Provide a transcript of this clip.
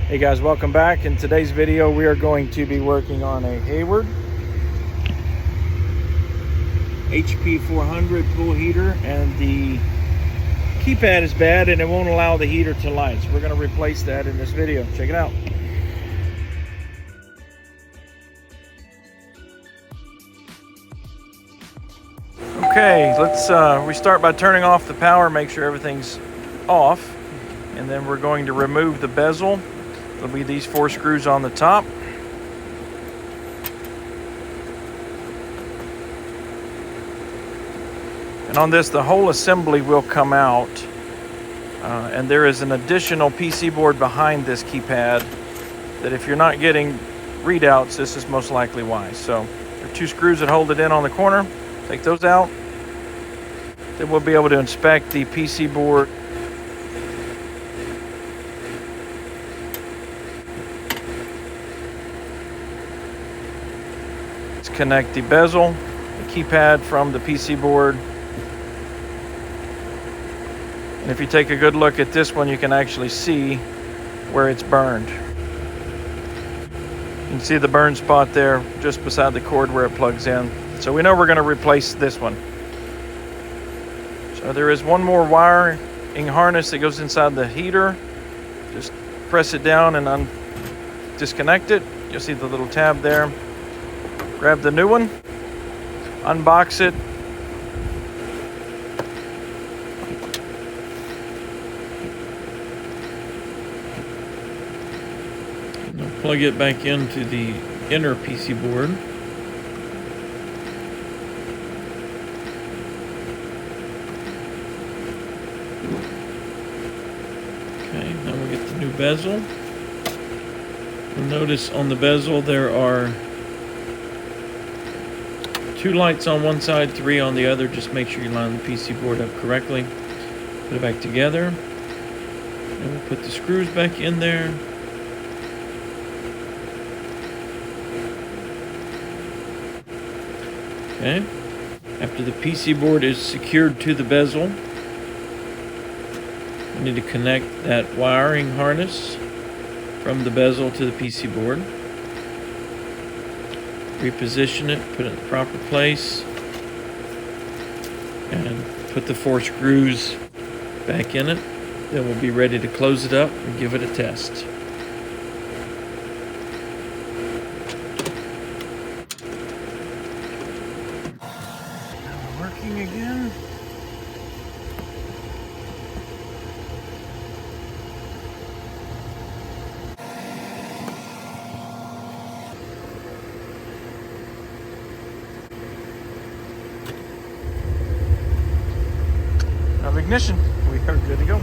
Hey guys, welcome back. In today's video we are going to be working on a Hayward HD400 pool heater, and the keypad is bad and it won't allow the heater to light, so we're going to replace that in this video. Check it out. Okay, let's we start by turning off the power, make sure everything's off, and then we're going to remove the bezel. It'll be these 4 screws on the top. And on this, the whole assembly will come out. And there is an additional PC board behind this keypad that if you're not getting readouts, this is most likely why. So there are 2 screws that hold it in on the corner. Take those out. Then we'll be able to inspect the PC board. Connect the bezel, the keypad from the PC board. And if you take a good look at this one, you can actually see where it's burned. You can see the burn spot there just beside the cord where it plugs in. So we know we're going to replace this one. So there is one more wiring harness that goes inside the heater. Just press it down and disconnect it. You'll see the little tab there. Grab the new one, unbox it, and I'll plug it back into the inner PC board. Okay, now we'll get the new bezel. You'll notice on the bezel there are 2 lights on one side, 3 on the other. Just make sure you line the PC board up correctly. Put it back together. And we'll put the screws back in there. Okay. After the PC board is secured to the bezel, we need to connect that wiring harness from the bezel to the PC board. Reposition it, put it in the proper place, and put the 4 screws back in it. Then we'll be ready to close it up and give it a test. Working again. Ignition. We are good to go.